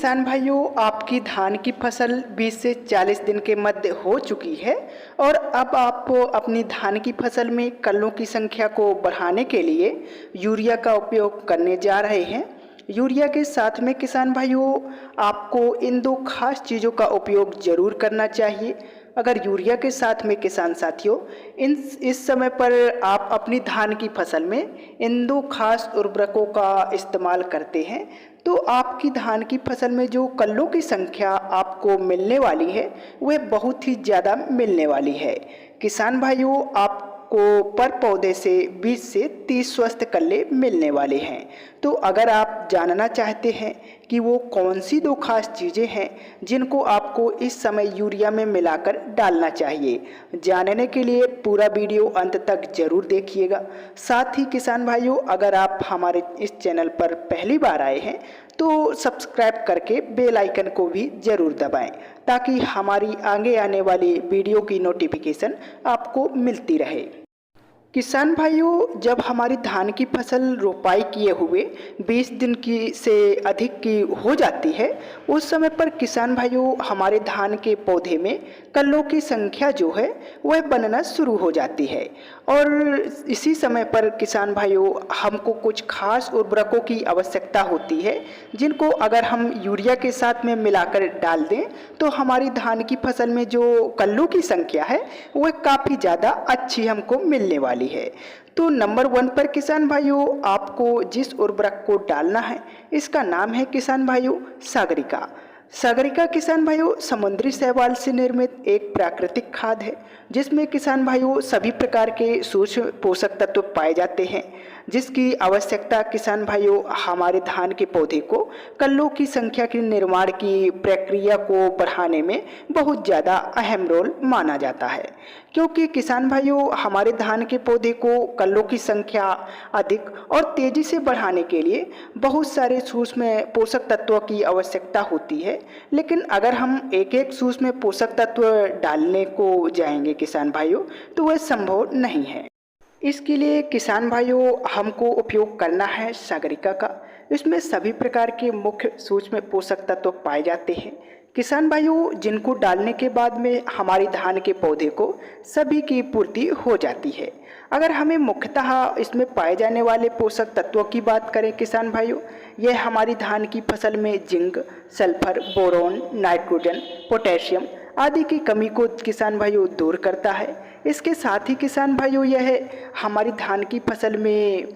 किसान भाइयों, आपकी धान की फसल 20 से 40 दिन के मध्य हो चुकी है और अब आप अपनी धान की फसल में कल्लों की संख्या को बढ़ाने के लिए यूरिया का उपयोग करने जा रहे हैं। यूरिया के साथ में किसान भाइयों, आपको इन दो खास चीज़ों का उपयोग ज़रूर करना चाहिए। अगर यूरिया के साथ में किसान साथियों इस समय पर आप अपनी धान की फसल में इन दो खास उर्वरकों का इस्तेमाल करते हैं तो आपकी धान की फसल में जो कल्लों की संख्या आपको मिलने वाली है वह बहुत ही ज़्यादा मिलने वाली है। किसान भाइयों, आपको पर पौधे से 20 से 30 स्वस्थ कल्ले मिलने वाले हैं। तो अगर आप जानना चाहते हैं कि वो कौन सी दो खास चीज़ें हैं जिनको आपको इस समय यूरिया में मिलाकर डालना चाहिए, जानने के लिए पूरा वीडियो अंत तक ज़रूर देखिएगा। साथ ही किसान भाइयों, अगर आप हमारे इस चैनल पर पहली बार आए हैं तो सब्सक्राइब करके बेल आइकन को भी ज़रूर दबाएं ताकि हमारी आगे आने वाली वीडियो की नोटिफिकेशन आपको मिलती रहे। किसान भाइयों, जब हमारी धान की फसल रोपाई किए हुए 20 दिन की से अधिक की हो जाती है उस समय पर किसान भाइयों हमारे धान के पौधे में कल्लों की संख्या जो है वह बनना शुरू हो जाती है और इसी समय पर किसान भाइयों हमको कुछ खास उर्वरकों की आवश्यकता होती है जिनको अगर हम यूरिया के साथ में मिलाकर डाल दें तो हमारी धान की फसल में जो कल्लों की संख्या है वह काफ़ी ज़्यादा अच्छी हमको मिलने वाली है। तो नंबर 1 पर किसान भाइयों आपको जिस उर्वरक को डालना है इसका नाम है किसान भाइयों सागरिका। सागरिका किसान भाइयों समुद्री शैवाल से निर्मित एक प्राकृतिक खाद है जिसमें किसान भाइयों सभी प्रकार के सूक्ष्म पोषक तत्व पाए जाते हैं जिसकी आवश्यकता किसान भाइयों हमारे धान के पौधे को कल्लों की संख्या के निर्माण की प्रक्रिया को बढ़ाने में बहुत ज़्यादा अहम रोल माना जाता है। क्योंकि किसान भाइयों हमारे धान के पौधे को कल्लों की संख्या अधिक और तेज़ी से बढ़ाने के लिए बहुत सारे सूक्ष्म पोषक तत्वों की आवश्यकता होती है, लेकिन अगर हम एक एक सूक्ष्म पोषक तत्व डालने को जाएंगे किसान भाइयों तो वह संभव नहीं है। इसके लिए किसान भाइयों हमको उपयोग करना है सागरिका का। इसमें सभी प्रकार के मुख्य सूक्ष्म पोषक तत्व पाए जाते हैं किसान भाइयों जिनको डालने के बाद में हमारी धान के पौधे को सभी की पूर्ति हो जाती है। अगर हमें मुख्यतः इसमें पाए जाने वाले पोषक तत्वों की बात करें किसान भाइयों, यह हमारी धान की फसल में zinc, sulphur, boron, nitrogen, potassium आदि की कमी को किसान भाइयों दूर करता है। इसके साथ ही किसान भाइयों यह हमारी धान की फसल में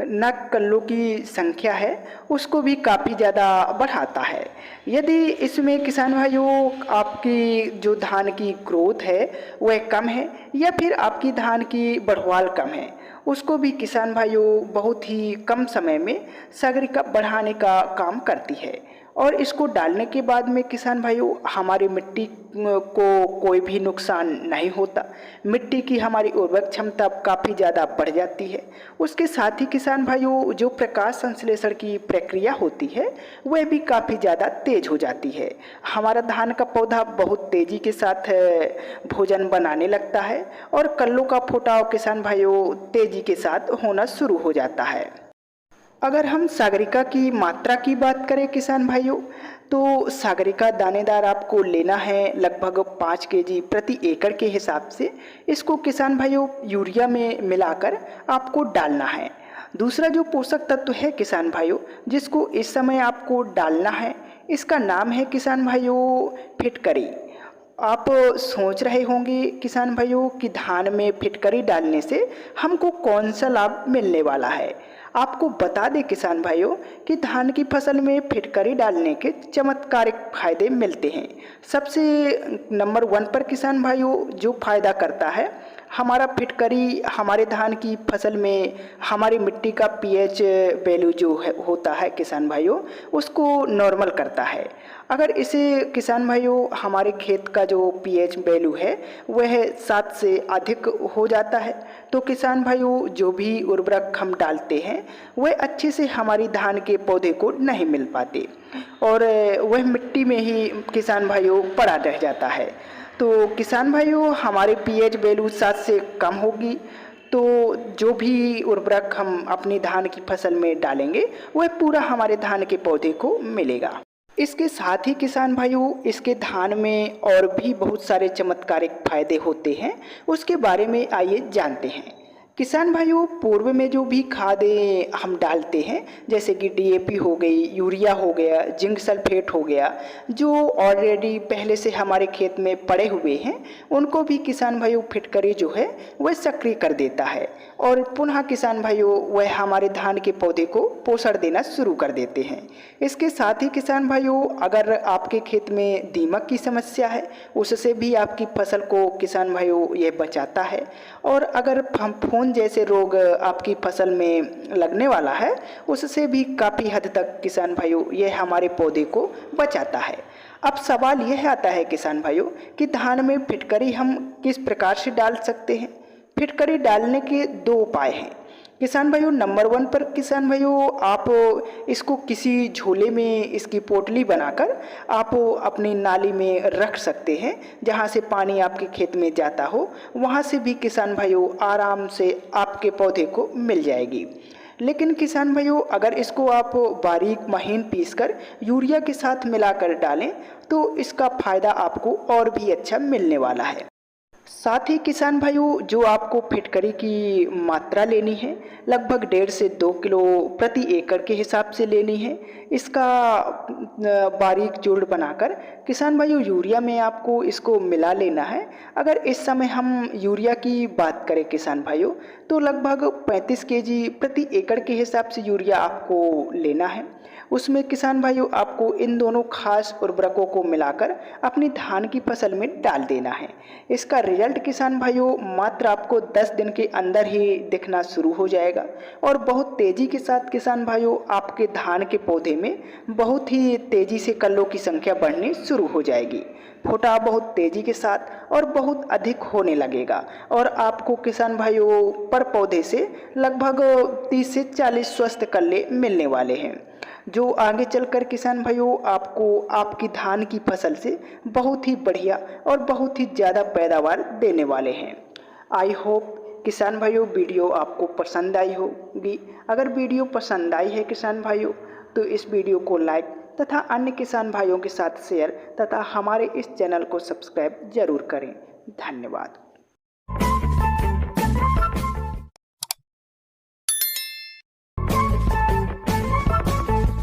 न कल्लों की संख्या है उसको भी काफ़ी ज़्यादा बढ़ाता है। यदि इसमें किसान भाइयों आपकी जो धान की ग्रोथ है वह कम है या फिर आपकी धान की बढ़वाल कम है उसको भी किसान भाइयों बहुत ही कम समय में सागरिका बढ़ाने का काम करती है। और इसको डालने के बाद में किसान भाइयों हमारी मिट्टी को कोई भी नुकसान नहीं होता, मिट्टी की हमारी उर्वरक क्षमता काफ़ी ज़्यादा बढ़ जाती है। उसके साथ ही किसान भाइयों जो प्रकाश संश्लेषण की प्रक्रिया होती है वह भी काफ़ी ज़्यादा तेज़ हो जाती है। हमारा धान का पौधा बहुत तेज़ी के साथ भोजन बनाने लगता है और कल्लों का फुटाव किसान भाइयों तेज़ी के साथ होना शुरू हो जाता है। अगर हम सागरिका की मात्रा की बात करें किसान भाइयों तो सागरिका दानेदार आपको लेना है लगभग 5 केजी प्रति एकड़ के हिसाब से। इसको किसान भाइयों यूरिया में मिलाकर आपको डालना है। दूसरा जो पोषक तत्व है किसान भाइयों जिसको इस समय आपको डालना है इसका नाम है किसान भाइयों फिटकरी। आप सोच रहे होंगे किसान भाइयों कि धान में फिटकरी डालने से हमको कौन सा लाभ मिलने वाला है। आपको बता दें किसान भाइयों कि धान की फसल में फिटकरी डालने के चमत्कारिक फायदे मिलते हैं। सबसे नंबर 1 पर किसान भाइयों जो फायदा करता है हमारा फिटकरी हमारे धान की फसल में हमारी मिट्टी का पीएच वैल्यू जो है होता है किसान भाइयों उसको नॉर्मल करता है। अगर इसे किसान भाइयों हमारे खेत का जो पीएच वैल्यू है वह 7 से अधिक हो जाता है तो किसान भाइयों जो भी उर्वरक हम डालते हैं वह अच्छे से हमारी धान के पौधे को नहीं मिल पाते और वह मिट्टी में ही किसान भाइयों पड़ा रह जाता है। तो किसान भाइयों हमारे पीएच वैल्यू 7 से कम होगी तो जो भी उर्वरक हम अपनी धान की फसल में डालेंगे वह पूरा हमारे धान के पौधे को मिलेगा। इसके साथ ही किसान भाइयों, इसके धान में और भी बहुत सारे चमत्कारिक फायदे होते हैं, उसके बारे में आइए जानते हैं। किसान भाइयों, पूर्व में जो भी खादें हम डालते हैं, जैसे कि डीएपी हो गई, यूरिया हो गया, जिंक सल्फेट हो गया, जो ऑलरेडी पहले से हमारे खेत में पड़े हुए हैं, उनको भी किसान भाइयों फिटकरी जो है वह सक्रिय कर देता है और पुनः किसान भाइयों वह हमारे धान के पौधे को पोषण देना शुरू कर देते हैं। इसके साथ ही किसान भाइयों, अगर आपके खेत में दीमक की समस्या है, उससे भी आपकी फसल को किसान भाइयों ये बचाता है। और अगर फफूंद जैसे रोग आपकी फसल में लगने वाला है, उससे भी काफ़ी हद तक किसान भाइयों ये हमारे पौधे को बचाता है। अब सवाल यह आता है किसान भाइयों कि धान में फिटकरी हम किस प्रकार से डाल सकते हैं। फिटकरी डालने के दो उपाय हैं किसान भाइयों। नंबर 1 पर किसान भाइयों, आप इसको किसी झोले में इसकी पोटली बनाकर आप अपनी नाली में रख सकते हैं, जहां से पानी आपके खेत में जाता हो, वहां से भी किसान भाइयों आराम से आपके पौधे को मिल जाएगी। लेकिन किसान भाइयों, अगर इसको आप बारीक महीन पीसकर यूरिया के साथ मिलाकर डालें तो इसका फ़ायदा आपको और भी अच्छा मिलने वाला है। साथ ही किसान भाइयों, जो आपको फिटकरी की मात्रा लेनी है, लगभग 1.5 से 2 किलो प्रति एकड़ के हिसाब से लेनी है। इसका बारीक चूर्ण बनाकर किसान भाइयों यूरिया में आपको इसको मिला लेना है। अगर इस समय हम यूरिया की बात करें किसान भाइयों, तो लगभग 35 केजी प्रति एकड़ के हिसाब से यूरिया आपको लेना है। उसमें किसान भाइयों आपको इन दोनों खास उर्वरकों को मिलाकर अपनी धान की फसल में डाल देना है। इसका रिजल्ट किसान भाइयों मात्र आपको 10 दिन के अंदर ही दिखना शुरू हो जाएगा और बहुत तेज़ी के साथ किसान भाइयों आपके धान के पौधे में बहुत ही तेज़ी से कल्लों की संख्या बढ़नी शुरू हो जाएगी। फुटाव बहुत तेज़ी के साथ और बहुत अधिक होने लगेगा और आपको किसान भाइयों पर पौधे से लगभग 30 से 40 स्वस्थ कल्ले मिलने वाले हैं, जो आगे चलकर किसान भाइयों आपको आपकी धान की फसल से बहुत ही बढ़िया और बहुत ही ज़्यादा पैदावार देने वाले हैं। आई होप किसान भाइयों वीडियो आपको पसंद आई होगी। अगर वीडियो पसंद आई है किसान भाइयों, तो इस वीडियो को लाइक तथा अन्य किसान भाइयों के साथ शेयर तथा हमारे इस चैनल को सब्सक्राइब जरूर करें। धन्यवाद।